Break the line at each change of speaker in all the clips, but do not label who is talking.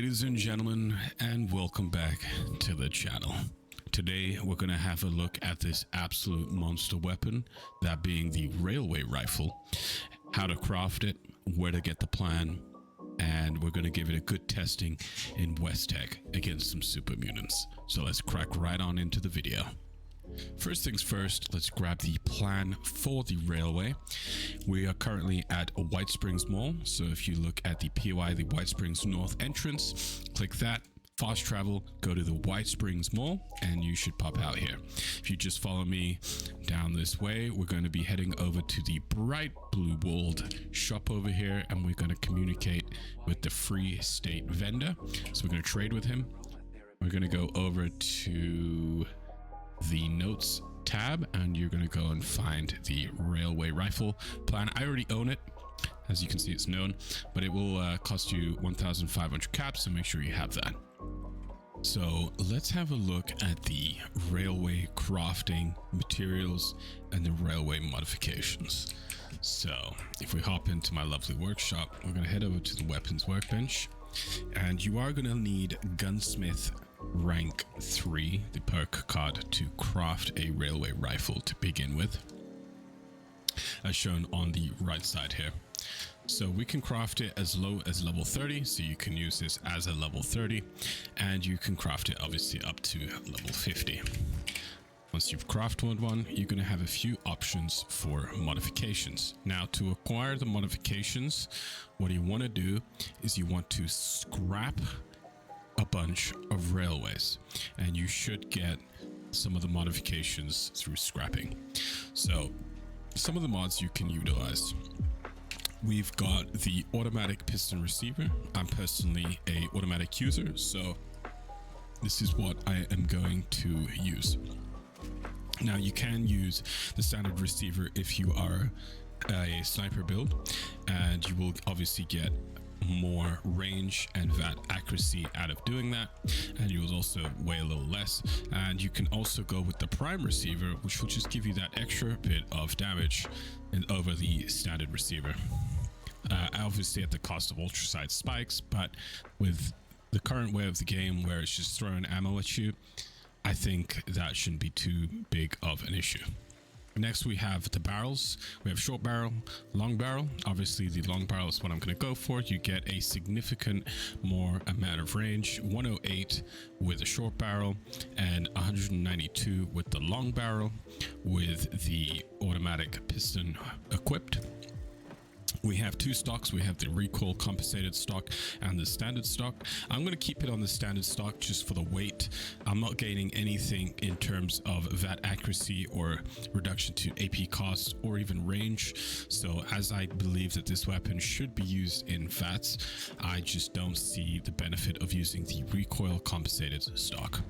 Ladies and gentlemen, and welcome back to the channel. Today we're going to have a look at this absolute monster weapon, that being the railway rifle, how to craft it, where to get the plan, and we're going to give it a good testing in West Tech against some super mutants. So let's crack right on into the video. First things first, let's grab the plan for the railway. We are currently at White Springs Mall, so if you look at the POI, the White Springs North entrance, click that, fast travel, go to the White Springs Mall, and you should pop out here. If you just follow me down this way, we're going to be heading over to the bright blue walled shop over here, and we're going to communicate with the Free State vendor. So we're going to trade with him. We're going to go over to the notes tab, and you're going to go and find the railway rifle plan. I already own it, as you can see. It's known, but it will cost you 1,500 caps, so make sure you have that. So let's have a look at the railway crafting materials and the railway modifications. So if we hop into my lovely workshop, we're going to head over to the weapons workbench, and you are going to need gunsmith rank 3, the perk card, to craft a railway rifle to begin with, as shown on the right side here. So we can craft it as low as level 30, so you can use this as a level 30, and you can craft it obviously up to level 50. Once you've crafted one, you're going to have a few options for modifications. Now, to acquire the modifications, what you want to do is you want to scrap a bunch of railways, and you should get some of the modifications through scrapping. So some of the mods you can utilize: we've got the automatic piston receiver. I'm personally a automatic user, so this is what I am going to use. Now, you can use the standard receiver if you are a sniper build, and you will obviously get more range and VAT accuracy out of doing that, and you will also weigh a little less. And you can also go with the prime receiver, which will just give you that extra bit of damage and over the standard receiver, obviously at the cost of ultraside spikes. But with the current way of the game, where it's just throwing ammo at you, I think that shouldn't be too big of an issue. Next, we have the barrels. We have short barrel, long barrel. Obviously, the long barrel is what I'm going to go for. You get a significant more amount of range: 108 with a short barrel and 192 with the long barrel, with the automatic piston equipped. We have two stocks. We have the recoil compensated stock and the standard stock. I'm going to keep it on the standard stock just for the weight. I'm not gaining anything in terms of VAT accuracy or reduction to AP cost or even range. So as I believe that this weapon should be used in VATs, I just don't see the benefit of using the recoil compensated stock.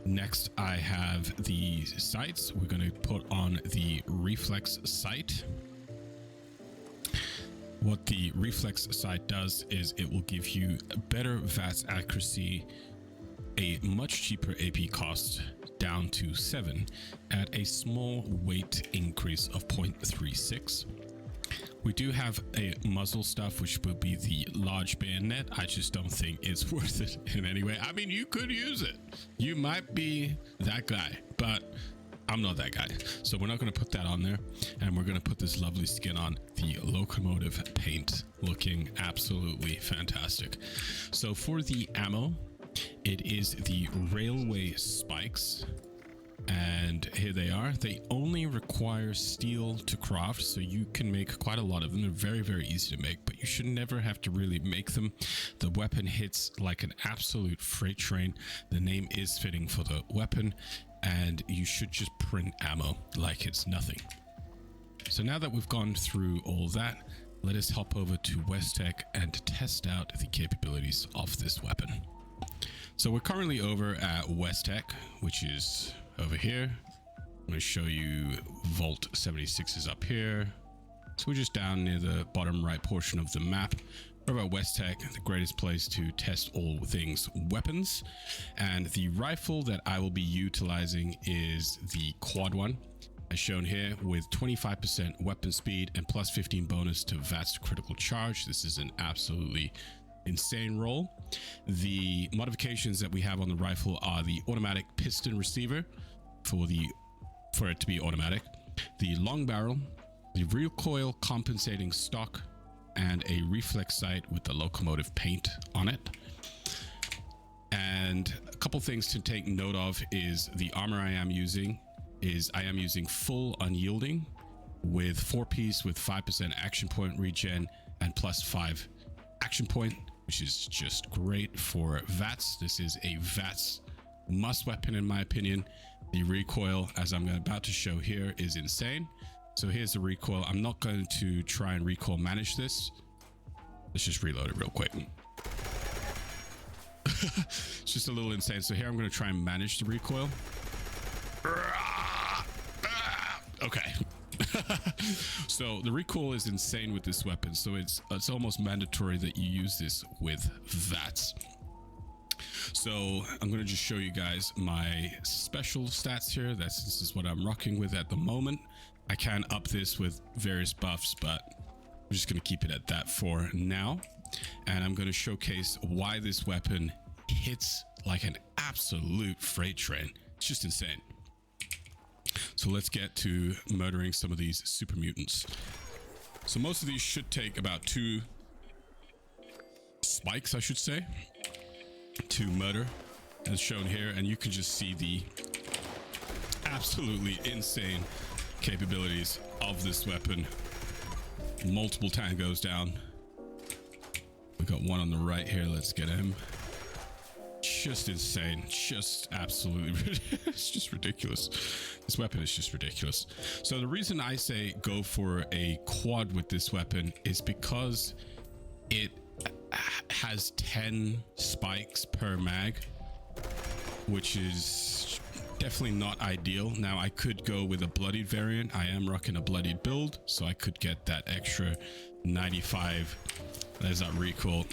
Next, I have the sights. We're going to put on the reflex sight. What the reflex sight does is it will give you better VAT accuracy, a much cheaper AP cost down to 7, at a small weight increase of 0.36. We do have a muzzle stuff, which will be the large bayonet. I just don't think it's worth it in any way. I mean, you could use it. You might be that guy, but I'm not that guy, so we're not going to put that on there, and we're going to put this lovely skin on, the locomotive paint, looking absolutely fantastic. So for the ammo, it is the railway spikes, and here they are. They only require steel to craft, so you can make quite a lot of them. They're very, very easy to make, but you should never have to really make them. The weapon hits like an absolute freight train. The name is fitting for the weapon, and you should just print ammo like it's nothing. So now that we've gone through all that, let us hop over to West Tech and test out the capabilities of this weapon. So we're currently over at West Tech, which is over here. I'm going to show you Vault 76 is up here. So we're just down near the bottom right portion of the map. We're about West Tech, the greatest place to test all things weapons. And the rifle that I will be utilizing is the quad one, as shown here, with 25% weapon speed and plus 15 bonus to VATS critical charge. This is an absolutely insane roll. The modifications that we have on the rifle are the automatic piston receiver for it to be automatic, the long barrel, the recoil compensating stock, and a reflex sight with the locomotive paint on it. And a couple things to take note of is the armor I am using full unyielding with 4-piece with 5% action point regen and plus 5 action point, which is just great for VATS. This is a VATS must weapon in my opinion. The recoil, as I'm about to show here, is insane. So here's the recoil. I'm not going to try and recoil manage this. Let's just reload it real quick. It's just a little insane. So here I'm going to try and manage the recoil. Okay. So the recoil is insane with this weapon. So it's almost mandatory that you use this with VATS. So I'm going to just show you guys my special stats here. This is what I'm rocking with at the moment. I can up this with various buffs, but I'm just going to keep it at that for now. And I'm going to showcase why this weapon hits like an absolute freight train. It's just insane. So let's get to murdering some of these super mutants. So most of these should take about 2 spikes, I should say, to murder, as shown here. And you can just see the absolutely insane capabilities of this weapon. Multiple tangos down. We got one on the right here. Let's get him. Just insane. Just absolutely it's just ridiculous. This weapon is just ridiculous. So the reason I say go for a quad with this weapon is because it has 10 spikes per mag, which is definitely not ideal. Now I could go with a bloodied variant. I am rocking a bloodied build, so I could get that extra 95, there's that recoil,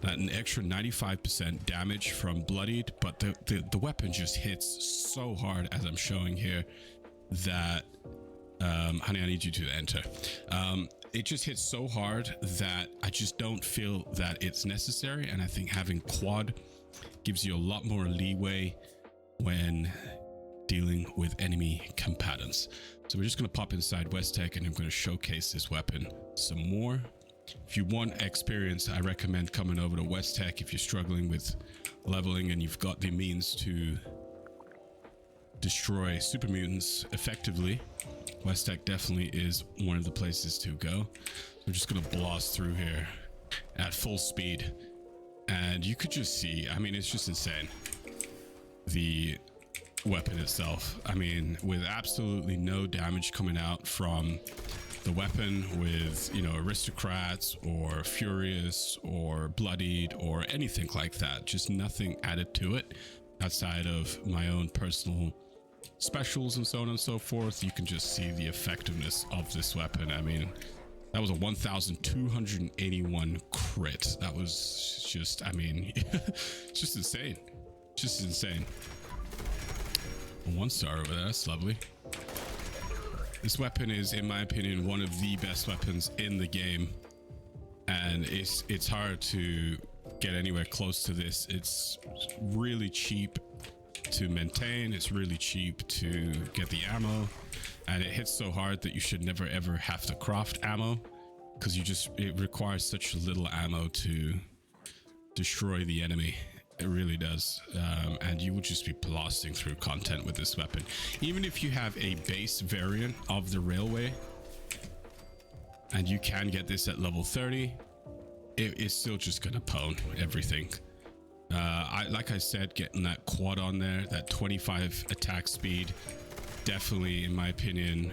that an extra 95% damage from bloodied. But the weapon just hits so hard, as I'm showing here, that honey, I need you to enter. It just hits so hard that I just don't feel that it's necessary. And I think having quad gives you a lot more leeway when dealing with enemy combatants. So we're just going to pop inside West Tech and I'm going to showcase this weapon some more. If you want experience, I recommend coming over to West Tech if you're struggling with leveling and you've got the means to destroy super mutants effectively. West Tech definitely is one of the places to go. We're just going to blast through here at full speed. And you could just see, I mean, it's just insane. The weapon itself, I mean, with absolutely no damage coming out from the weapon, with, you know, aristocrats or furious or bloodied or anything like that, just nothing added to it outside of my own personal specials and so on and so forth. You can just see the effectiveness of this weapon. I mean, that was a 1,281 crit. That was just, I mean, just insane. Just insane. 1 star over there. That's lovely. This weapon is, in my opinion, one of the best weapons in the game, and it's hard to get anywhere close to this. It's really cheap to maintain. It's really cheap to get the ammo, and it hits so hard that you should never ever have to craft ammo, because it requires such little ammo to destroy the enemy. It really does. And you will just be blasting through content with this weapon. Even if you have a base variant of the railway and you can get this at level 30, it's still just gonna pwn everything. Like I said, getting that quad on there, that 25 attack speed, definitely, in my opinion,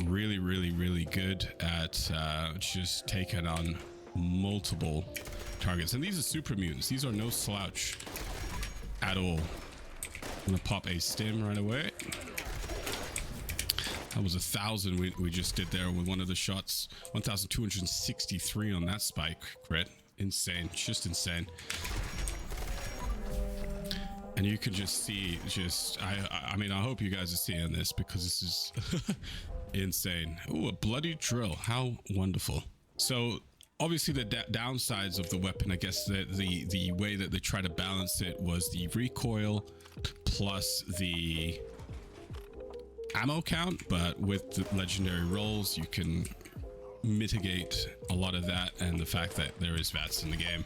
really, really, really good at just taking on multiple targets. And these are super mutants. These are no slouch at all. I'm gonna pop a stim right away. That was 1,000 we just did there with one of the shots. 1,263 on that spike crit. Insane, just insane. And you can just see, I mean, I hope you guys are seeing this, because this is insane. Ooh, a bloody drill. How wonderful. So Obviously, the downsides of the weapon, I guess the way that they try to balance it was the recoil plus the ammo count, but with the legendary rolls, you can mitigate a lot of that, and the fact that there is VATS in the game.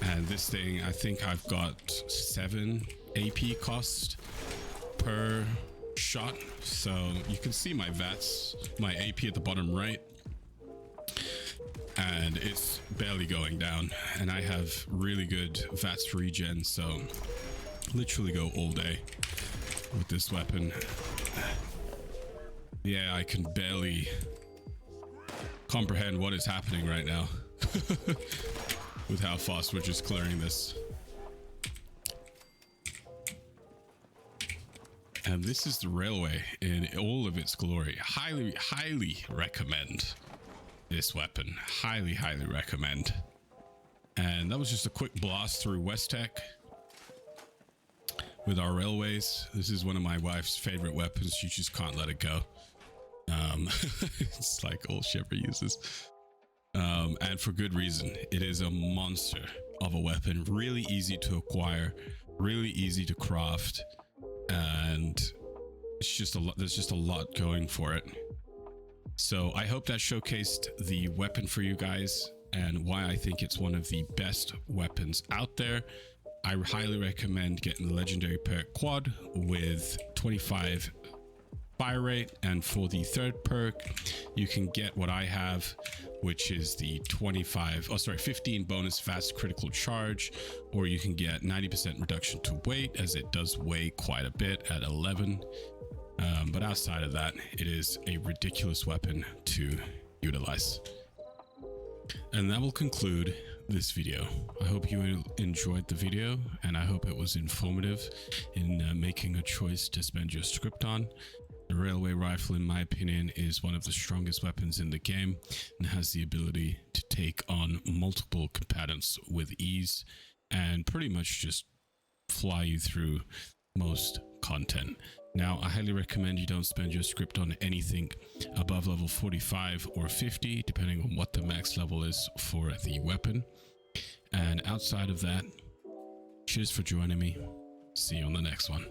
And this thing, I think I've got 7 AP cost per shot, so you can see my VATS, my AP at the bottom right, and it's barely going down. And I have really good VATS regen, so literally go all day with this weapon. Yeah, I can barely comprehend what is happening right now with how fast we're just clearing this. And this is the railway in all of its glory. Highly recommend this weapon. Highly recommend. And that was just a quick blast through West Tech with our railways. This is one of my wife's favorite weapons. She just can't let it go. It's like all she ever uses. And for good reason. It is a monster of a weapon. Really easy to acquire, really easy to craft, and it's just a lot. There's just a lot going for it. So I hope that showcased the weapon for you guys and why I think it's one of the best weapons out there. I highly recommend getting the legendary perk quad with 25 fire rate, and for the third perk you can get what I have, which is the 15 bonus fast critical charge, or you can get 90% reduction to weight, as it does weigh quite a bit at 11. But outside of that, it is a ridiculous weapon to utilize. And that will conclude this video. I hope you enjoyed the video, and I hope it was informative in making a choice to spend your script on. The railway rifle, in my opinion, is one of the strongest weapons in the game and has the ability to take on multiple combatants with ease and pretty much just fly you through most content. Now, I highly recommend you don't spend your script on anything above level 45 or 50, depending on what the max level is for the weapon. And outside of that, cheers for joining me. See you on the next one.